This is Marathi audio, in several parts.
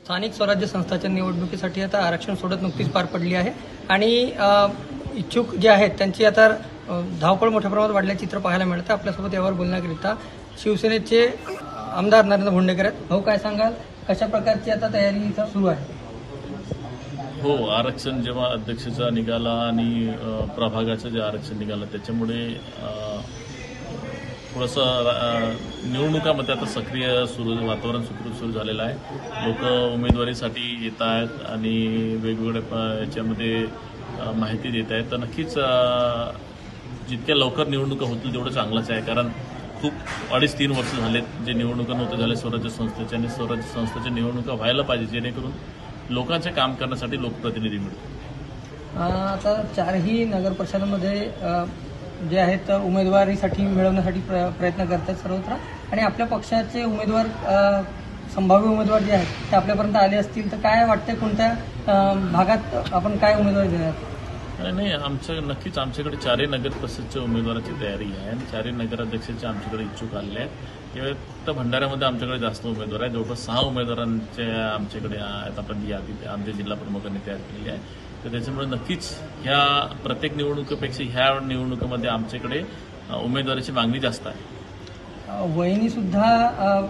स्थानिक स्वराज्य संस्थांच्या निवडणुकीसाठी आता आरक्षण सोडत नुकतीच पार पडली आहे आणि इच्छुक जे आहेत त्यांची आता धावपळ मोठ्या प्रमाणात वाढल्याचे चित्र पाहायला मिळतं। आपल्यासोबत यावर बोलण्याकरिता शिवसेनेचे आमदार नरेंद्र भोंडेकर आहेत। भाऊ, काय सांगाल, कशा प्रकारची आता तयारी इथं सुरू आहे? हो, आरक्षण जेव्हा अध्यक्षाचा निघाला आणि प्रभागाचं जे आरक्षण निघालं त्याच्यामुळे थोडंसं निवडणुकामध्ये आता सक्रिय वातावरण सुरू झालेलं आहे। लोक उमेदवारीसाठी येत आहेत आणि वेगवेगळ्या याच्यामध्ये माहिती देत आहेत। तर नक्कीच जितक्या लवकर निवडणुका होतील तेवढं चांगलंच आहे, कारण खूप 2.5-3 वर्ष झालेत जे निवडणुका नव्हत्या झाल्या स्वराज्य संस्थेच्या, आणि स्वराज्य संस्थेच्या निवडणुका व्हायला पाहिजे जेणेकरून लोकांचे काम करण्यासाठी लोकप्रतिनिधी मिळतो। आता 4ही नगर परिषदांमध्ये जे आहेत उमेदवारीसाठी मिळवण्यासाठी प्रयत्न करतात सर्वत्र, आणि आपल्या पक्षाचे उमेदवार संभाव्य उमेदवार जे आहेत ते आपल्यापर्यंत आले असतील तर काय वाटतंय, कोणत्या भागात आपण काय उमेदवारी देणार? नाही, नक्कीच आमच्याकडे 4ही नगर परिषदच्या उमेदवाराची तयारी आहे आणि 4ही नगराध्यक्षाचे आमच्याकडे इच्छुक आलेले आहेत। त्यावेळी फक्त भंडाऱ्यामध्ये आमच्याकडे जास्त उमेदवार आहेत, जवळपास 6 उमेदवारांचे आमच्याकडे आहेत। आपण यादी आमच्या जिल्हा प्रमुखांनी तयार केलेली आहे, तर त्याच्यामुळे नक्कीच ह्या प्रत्येक निवडणुकीपेक्षा ह्या निवडणुकीमध्ये आमच्याकडे उमेदवाराची मागणी जास्त आहे। वहिनी सुद्धा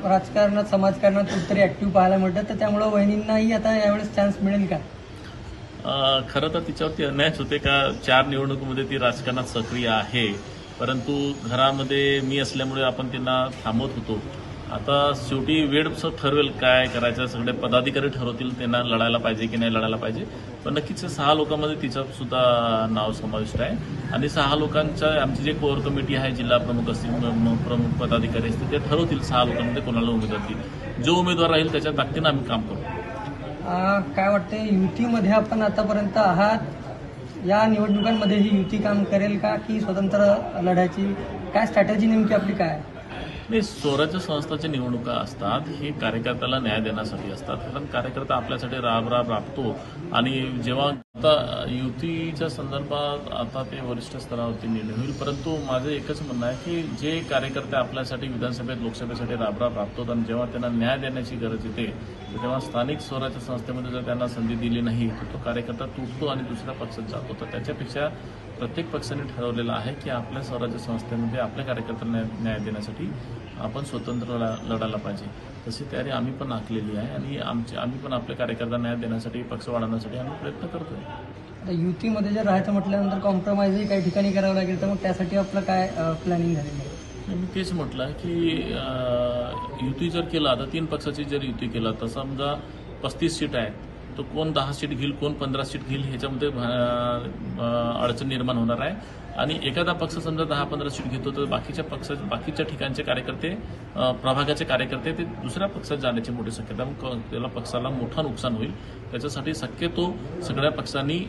राजकारणात समाजकारणात कुठेतरी ऍक्टिव्ह पाहायला मिळतात, तर त्यामुळे वहिनींनाही आता यावेळेस चान्स मिळेल का? खरं तर तिच्यावरती अन्यायच होते का 4 निवडणुकीमध्ये ती राजकारणात सक्रिय आहे, परंतु घरामध्ये मी असल्यामुळे आपण त्यांना थांबवत होतो। आता शेवटी वेळ ठरवेल काय करायचं, सगळे पदाधिकारी ठरवतील त्यांना लढायला पाहिजे की नाही लढायला पाहिजे। पण नक्कीच 6 लोकांमध्ये तिचं सुद्धा नाव समाविष्ट आहे आणि 6 लोकांच्या आमची जे कोर कमिटी आहे, जिल्हा प्रमुख असतील, प्रमुख पदाधिकारी असतील, ते ठरवतील 6 लोकांमध्ये कोणाला उमेदवार देईल। जो उमेदवार राहील त्याच्या ताकदीनं आम्ही काम करू। काय वाटते, युतीमध्ये आपण आतापर्यंत आहात, या निवडणुकांमध्ये ही युती काम करेल का की स्वतंत्र लढायची, काय स्ट्रॅटेजी नेमकी आपली काय आहे? नाही, स्वराज्य संस्थांच्या निवडणुका असतात हे कार्यकर्त्याला न्याय देण्यासाठी असतात, कारण कार्यकर्ता आपल्यासाठी राबतो। आणि जेव्हा आता युतीच्या संदर्भात आता ते वरिष्ठ स्तरावरती निर्णय होईल, परंतु माझं एकच म्हणणं आहे की जे कार्यकर्ते आपल्यासाठी विधानसभेत लोकसभेसाठी राबतात आणि जेव्हा त्यांना न्याय देण्याची गरज येते तर तेव्हा स्थानिक स्वराज्य संस्थेमध्ये जर त्यांना संधी दिली नाही तर तो कार्यकर्ता तुटतो आणि दुसऱ्या पक्षात जातो। तर त्याच्यापेक्षा प्रत्येक पक्षाने ठरवलेलं आहे की आपल्या स्वराज्य संस्थेमध्ये आपल्या कार्यकर्त्यांना न्याय देण्यासाठी आपण स्वतंत्र लढायला पाहिजे। तशी तयारी आम्ही पण आखलेली आहे आणि आम्ही पण आपल्या कार्यकर्त्यांना न्याय देण्यासाठी, पक्ष वाढवण्यासाठी आम्ही प्रयत्न करतोय। आता युतीमध्ये जर राहायचं म्हटल्यानंतर कॉम्प्रोमाइजही काही ठिकाणी करावं लागेल, तर मग त्यासाठी आपलं काय प्लॅनिंग झालेलं आहे? मी तेच म्हटलं की युती जर केला तर 3 पक्षाची जर युती केला तर समजा 35 सीट आहेत, तो कोण 10 सीट घेईल कोण 15 सीट घेईल ह्याच्यामध्ये अडचण निर्माण होणार आहे। आणि एखादा पक्ष समजा 10-15 सीट घेतो तर बाकीच्या ठिकाणचे कार्यकर्ते, प्रभागाचे कार्यकर्ते ते दुसऱ्या पक्षात जाण्याची मोठी शक्यता, मग त्याला पक्षाला मोठं नुकसान होईल। त्याच्यासाठी शक्यतो सगळ्या पक्षांनी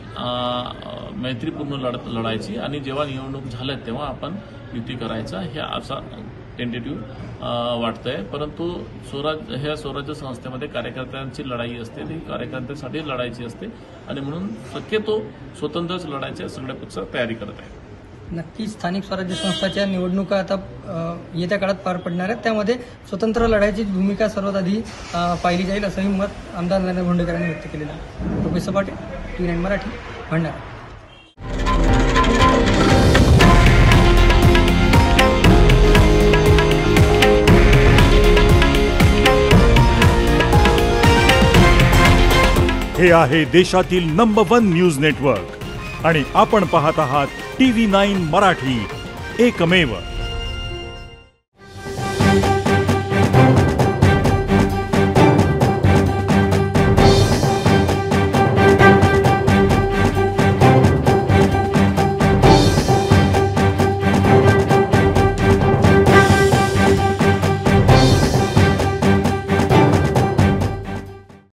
मैत्रीपूर्ण लढायची आणि जेव्हा निवडणूक झाल्या तेव्हा आपण युती करायचा हे असा टेंटेटिव्ह वाटतंय। परंतु ह्या स्वराज्य संस्थेमध्ये कार्यकर्त्यांची लढाई असते, ती कार्यकर्त्यांसाठी लढायची असते आणि म्हणून शक्यतो स्वतंत्रच लढायची सगळ्या पक्ष तयारी करत आहेत। नक्कीच स्थानिक स्वराज्य संस्थांच्या निवडणुका आता येत्या काळात पार पडणार आहेत, त्यामध्ये स्वतंत्र लढायची भूमिका सर्वात आधी पाहिली जाईल, असंही मत आमदार नरेंद्र भोंडेकर यांनी व्यक्त केलेलं आहे। Professor Patil, TV9 Marathi, Bhandara. हे आहे देशातील नंबर 1 न्यूज नेटवर्क आणि आपण पाहत आहात TV9 मराठी, एकमेव।